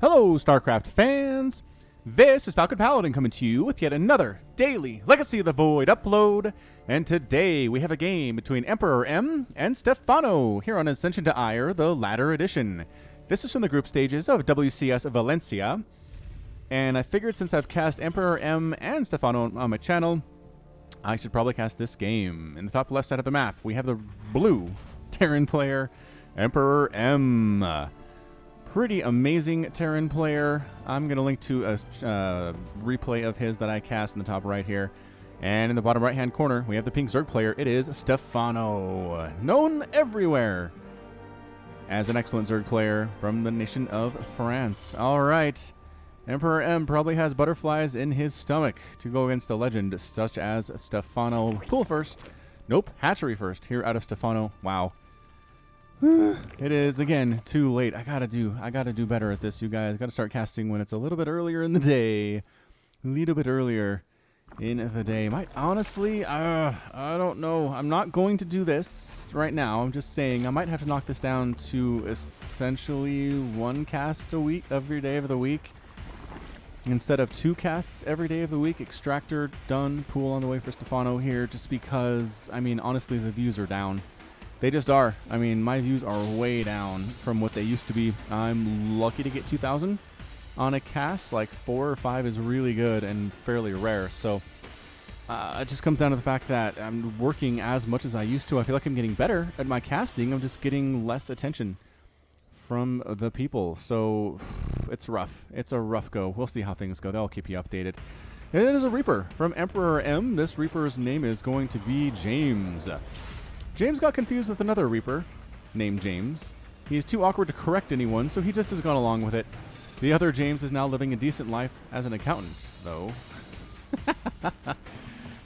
Hello, StarCraft fans! This is Falcon Paladin coming to you with yet another daily Legacy of the Void upload, and today we have a game between MperorM and Stephano here on Ascension to Aiur, the latter edition. This is from the group stages of WCS Valencia, and I figured since I've cast MperorM and Stephano on my channel, I should probably cast this game. In the top left side of the map, we have the blue Terran player, MperorM. Pretty amazing Terran player. I'm going to link to a replay of his that I cast in the top right here. And in the bottom right hand corner, we have the pink Zerg player. It is Stephano, known everywhere as an excellent Zerg player from the nation of France. All right. MperorM probably has butterflies in his stomach to go against a legend such as Stephano. Pool first. Nope, hatchery first here out of Stephano. Wow. It is again too late. I gotta do better at this, you guys. Gotta start casting when it's a little bit earlier in the day. A little bit earlier in the day. Might honestly, I don't know. I'm not going to do this right now. I'm just saying I might have to knock this down to essentially one cast a week every day of the week. Instead of 2 casts every day of the week. Extractor done. Pool on the way for Stephano here. Just because, I mean, honestly, the views are down. They just are. I mean, my views are way down from what they used to be. I'm lucky to get 2,000 on a cast. Like 4 or 5 is really good and fairly rare. So it just comes down to the fact that I'm working as much as I used to. I feel like I'm getting better at my casting. I'm just getting less attention from the people. So it's rough. It's a rough go. We'll see how things go. They'll keep you updated. It is a Reaper from MperorM. This Reaper's name is going to be James. James got confused with another Reaper named James. He is too awkward to correct anyone, so he just has gone along with it. The other James is now living a decent life as an accountant, though.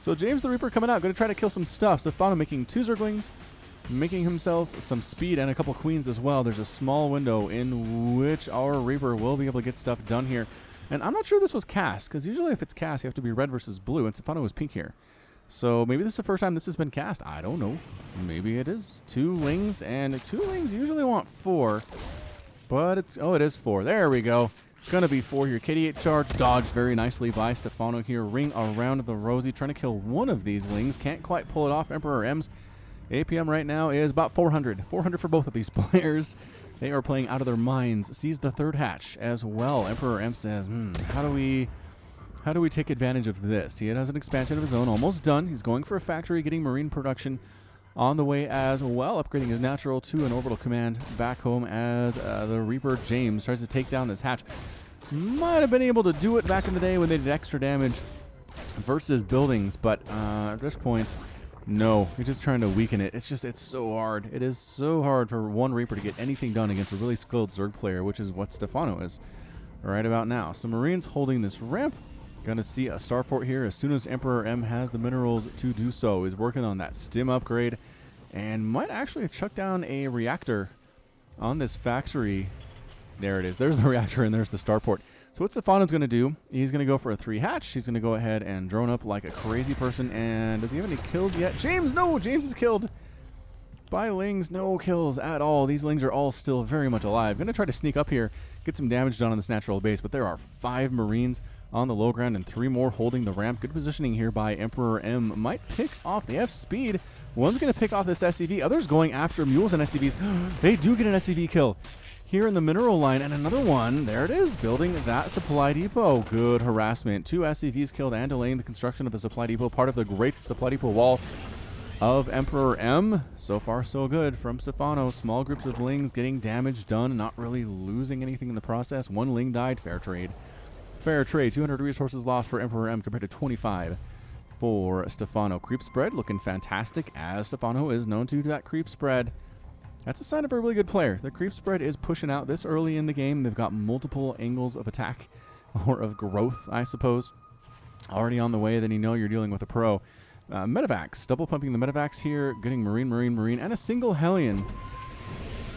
So James the Reaper coming out, going to try to kill some stuff. Stephano making 2 Zerglings, making himself some speed and a couple queens as well. There's a small window in which our Reaper will be able to get stuff done here. And I'm not sure this was cast, because usually if it's cast, you have to be red versus blue, and Stephano was pink here. So maybe this is the first time this has been cast. I don't know. Maybe it is. 2 lings, and 2 lings usually want 4. But it's, oh, it is 4. There we go. It's going to be 4 here. KD8 charge dodged very nicely by Stephano here. Ring around the Rosie, trying to kill one of these lings. Can't quite pull it off. MperorM's APM right now is about 400. 400 for both of these players. They are playing out of their minds. Sees the 3rd hatch as well. MperorM says, how do we take advantage of this? He has an expansion of his own, almost done. He's going for a factory, getting marine production on the way as well, upgrading his natural to an orbital command back home as the Reaper James tries to take down this hatch. Might have been able to do it back in the day when they did extra damage versus buildings, but at this point, no. He's just trying to weaken it. It's so hard. It is so hard for one Reaper to get anything done against a really skilled Zerg player, which is what Stephano is right about now. So Marines holding this ramp. Gonna see a starport here as soon as MperorM has the minerals to do so. He's working on that stim upgrade and might actually have chucked down a reactor on this factory. There it is. There's the reactor and there's the starport. So what Stephano's gonna do, he's gonna go for a 3 hatch. He's gonna go ahead and drone up like a crazy person. And does he have any kills yet? James, no! James is killed by lings. No kills at all. These lings are all still very much alive. Gonna try to sneak up here, get some damage done on this natural base, but there are 5 Marines on the low ground and 3 more holding the ramp. Good positioning here by MperorM. Might pick off. They have speed. One's going to pick off this SCV. Others going after mules and SCVs. They do get an SCV kill here in the mineral line. And another one. There it is. Building that supply depot. Good harassment. 2 SCVs killed and delaying the construction of a supply depot. Part of the great supply depot wall of MperorM. So far, so good from Stephano. Small groups of lings getting damage done. Not really losing anything in the process. 1 ling died. Fair trade. Fair trade. 200 resources lost for MperorM compared to 25 for Stephano. Creep spread looking fantastic as Stephano is known to do that creep spread. That's a sign of a really good player. The creep spread is pushing out this early in the game. They've got multiple angles of attack or of growth, I suppose, already on the way. Then you know you're dealing with a pro. Medevacs. Double pumping the medevacs here. Getting Marine, and a single Hellion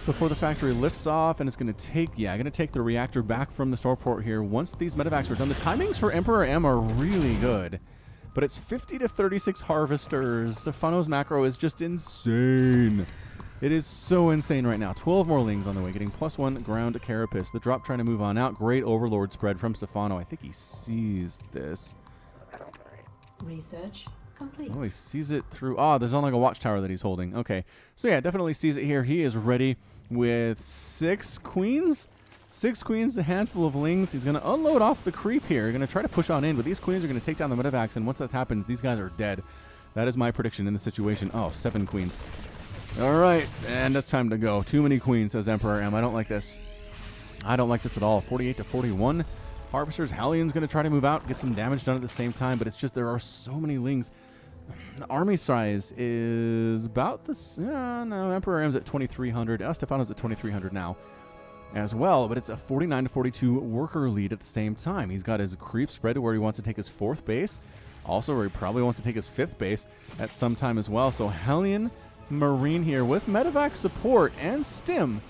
before the factory lifts off, and it's going to take the reactor back from the starport here once these medevacs are done. The timings for MperorM are really good, but it's 50 to 36 harvesters. Stephano's macro is just insane. It is so insane right now. 12 more Lings on the way, getting +1 ground carapace. The drop trying to move on out. Great Overlord spread from Stephano. I think he sees this. Research complete. Oh, he sees it through. Ah, there's on like a watchtower that he's holding. Okay. So yeah, definitely sees it here. He is ready with 6 queens. 6 queens, a handful of Lings. He's going to unload off the creep here. Going to try to push on in, but these queens are going to take down the medevacs, and once that happens, these guys are dead. That is my prediction in the situation. Oh, 7 queens. All right, and it's time to go. Too many queens, says MperorM. I don't like this. I don't like this at all. 48 to 41. Harvester's Hallion's going to try to move out, get some damage done at the same time, but it's just there are so many Lings. The army size is about this. No, MperorM's at 2,300. Stephano's at 2,300 now as well, but it's a 49 to 42 worker lead at the same time. He's got his creep spread to where he wants to take his 4th base. Also, where he probably wants to take his 5th base at some time as well. So Hallion, Marine here with medevac support and stim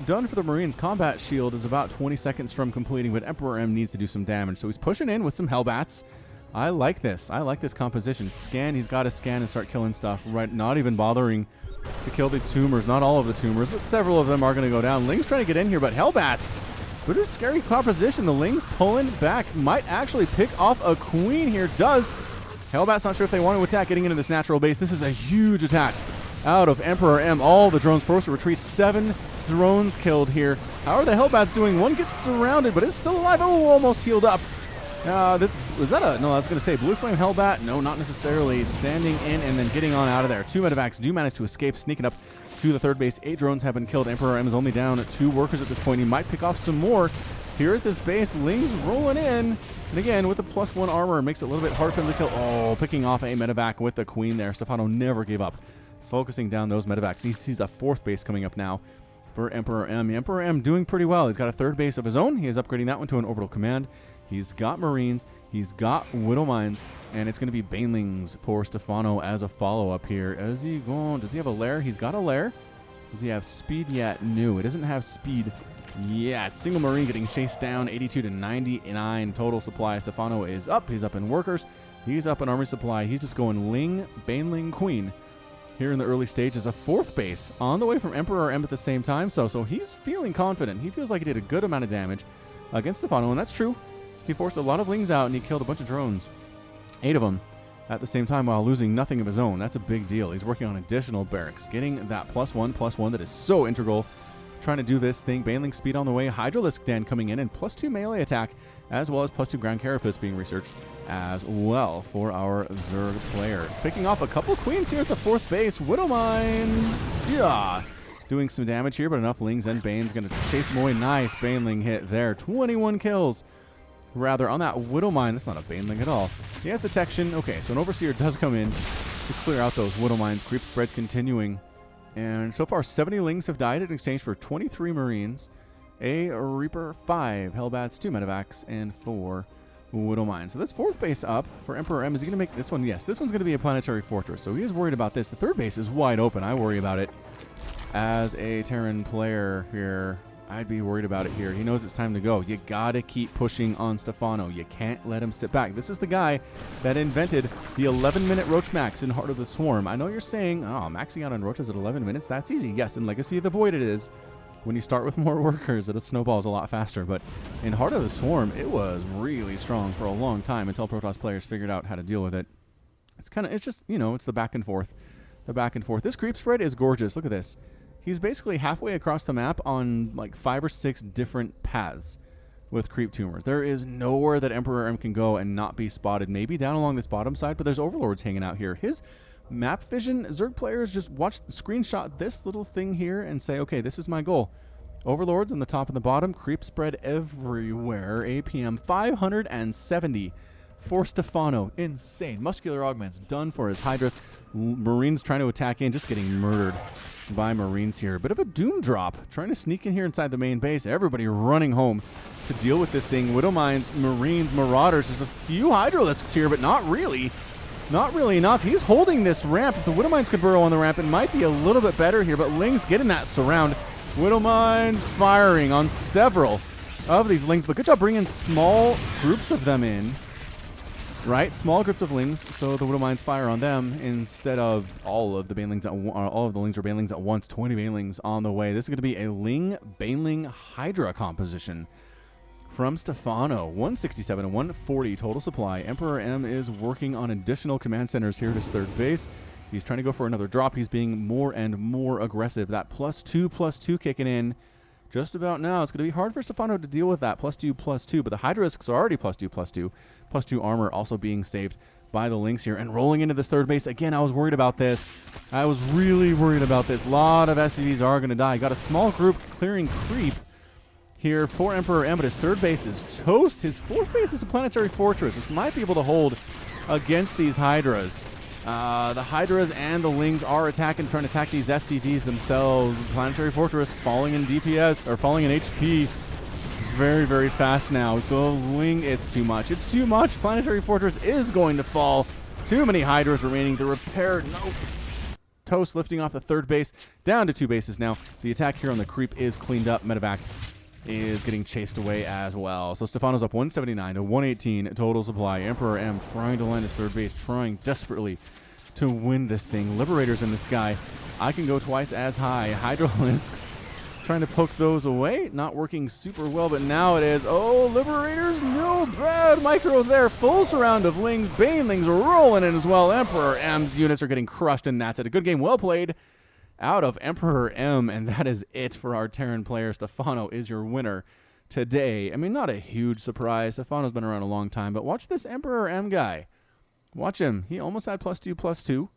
done for the Marines. Combat shield is about 20 seconds from completing, but MperorM needs to do some damage. So he's pushing in with some Hellbats. I like this. I like this composition. Scan, he's got to scan and start killing stuff, right? Not even bothering to kill the tumors. Not all of the tumors, but several of them are going to go down. Ling's trying to get in here, but Hellbats, pretty scary composition. The Ling's pulling back. Might actually pick off a queen here. Does. Hellbats not sure if they want to attack getting into this natural base. This is a huge attack out of MperorM. All the drones forced to retreat. 7 drones killed here. How are the Hellbats doing? One gets surrounded, but is still alive. Oh, almost healed up. Was that a... No, I was going to say Blue Flame Hellbat. No, not necessarily. Standing in and then getting on out of there. 2 medevacs do manage to escape, sneaking up to the 3rd base. 8 drones have been killed. MperorM is only down 2 workers at this point. He might pick off some more here at this base. Ling's rolling in. And again, with the +1 armor, it makes it a little bit hard for him to kill. Oh, picking off a medevac with the queen there. Stephano never gave up, focusing down those medevacs. He sees the 4th base coming up now for MperorM. MperorM doing pretty well. He's got a 3rd base of his own. He is upgrading that one to an orbital command. He's got Marines, he's got Widow Mines, and it's going to be Banelings for Stephano as a follow-up here. Is he going? Does he have a lair? He's got a lair. Does he have speed yet? No, it doesn't have speed yet. Single Marine getting chased down, 82 to 99 total supply. Stephano is up. He's up in workers. He's up in army supply. He's just going Ling, Baneling, Queen. Here in the early stages, a 4th base on the way from MperorM at the same time. So he's feeling confident. He feels like he did a good amount of damage against Stephano, and that's true. He forced a lot of Lings out, and he killed a bunch of drones. 8 of them at the same time while losing nothing of his own. That's a big deal. He's working on additional barracks, getting that +1/+1 that is so integral. Trying to do this thing. Baneling speed on the way. Hydralisk Den coming in, and +2 melee attack, as well as +2 ground carapace being researched as well for our Zerg player. Picking off a couple queens here at the 4th base. Widow Mines. Yeah. Doing some damage here, but enough Lings and Bane's going to chase him away. Nice Baneling hit there. 21 kills. Rather, on that Widow Mine. That's not a Baneling at all. He has detection. Okay, so an Overseer does come in to clear out those Widow Mines. Creep spread continuing. And so far, 70 Lings have died in exchange for 23 Marines, a Reaper, 5 Hellbats, 2 medevacs, and 4 Widow Mines. So this 4th base up for MperorM. Is he going to make this one? Yes, this one's going to be a planetary fortress. So he is worried about this. The 3rd base is wide open. I worry about it as a Terran player here. I'd be worried about it here. He knows it's time to go. You gotta keep pushing on Stephano. You can't let him sit back. This is the guy that invented the 11-minute Roach Max in Heart of the Swarm. I know you're saying, oh, maxing out on Roaches at 11 minutes, that's easy. Yes, in Legacy of the Void it is. When you start with more workers, it snowballs a lot faster. But in Heart of the Swarm, it was really strong for a long time until Protoss players figured out how to deal with it. It's just, you know, it's the back and forth. The back and forth. This creep spread is gorgeous. Look at this. He's basically halfway across the map on like 5 or 6 different paths with creep tumors. There is nowhere that MperorM can go and not be spotted. Maybe down along this bottom side, but there's Overlords hanging out here. His map vision, Zerg players just watch the screenshot this little thing here and say, okay, this is my goal. Overlords on the top and the bottom, creep spread everywhere. APM 570 for Stephano. Insane. Muscular augments done for his Hydras. Marines trying to attack in, just getting murdered by Marines here. Bit of a doom drop. Trying to sneak in here inside the main base. Everybody running home to deal with this thing. Widow Mines, Marines, Marauders. There's a few Hydralisks here, but not really. Not really enough. He's holding this ramp. If the Widow Mines could burrow on the ramp, it might be a little bit better here, but Ling's getting that surround. Widow Mines firing on several of these Lings, but good job bringing small groups of them in. right? Small groups of Lings, so the Widow Mines fire on them instead of all of the Banelings all of the Lings or Banelings at once. 20 Banelings on the way. This is going to be a Ling Baneling Hydra composition from Stephano. 167 and 140 total supply. MperorM is working on additional command centers here at his third base. He's trying to go for another drop. He's being more and more aggressive. That +2/+2 kicking in just about now. It's going to be hard for Stephano to deal with that +2/+2, but the Hydralisks are already +2/+2. +2 armor also being saved by the Lynx here. And rolling into this third base, again, I was worried about this. I was really worried about this. A lot of SCVs are going to die. Got a small group clearing creep here for MperorM, but his third base is toast. His fourth base is a planetary fortress, which might be able to hold against these Hydras. The Hydras and the Lings are attacking, trying to attack these SCVs themselves. Planetary Fortress falling in DPS, or falling in HP very, very fast now. The Ling, it's too much. It's too much. Planetary Fortress is going to fall. Too many Hydras remaining to repair. No. Toast lifting off the third base. Down to 2 bases now. The attack here on the creep is cleaned up. Medevac is getting chased away as well. So Stephano's up 179 to 118 total supply. MperorM trying to land his third base, trying desperately to win this thing. Liberators in the sky. I can go twice as high. Hydralisks trying to poke those away. Not working super well, but now it is. Oh, Liberators, no bad micro there. Full surround of Lings. Banelings rolling in as well. MperorM's units are getting crushed, and that's it. A good game, well played out of MperorM, and that is it for our Terran player. Stephano is your winner today. I mean, not a huge surprise. Stephano's been around a long time, but watch this MperorM guy. Watch him. He almost had +2/+2,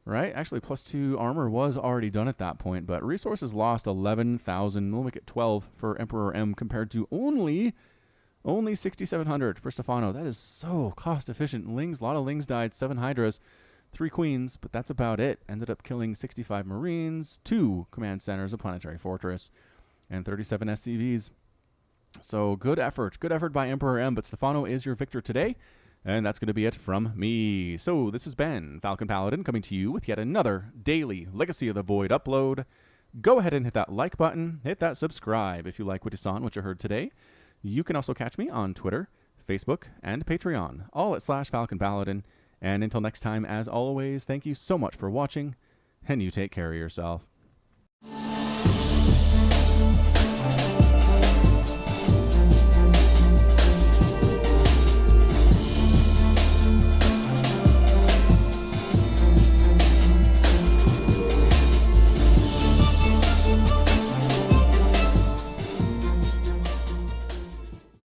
right? Actually, +2 armor was already done at that point, but resources lost 11,000. We'll make it 12 for MperorM compared to only 6,700 for Stephano. That is so cost efficient. Lings, a lot of Lings died, 7 Hydras, 3 Queens, but that's about it. Ended up killing 65 Marines, 2 command centers, a planetary fortress, and 37 SCVs. So good effort by MperorM, but Stephano is your victor today. And that's going to be it from me. So this has been Falcon Paladin coming to you with yet another daily Legacy of the Void upload. Go ahead and hit that like button. Hit that subscribe if you like what you saw and what you heard today. You can also catch me on Twitter, Facebook, and Patreon, all at /Falcon Paladin. And until next time, as always, thank you so much for watching, and you take care of yourself.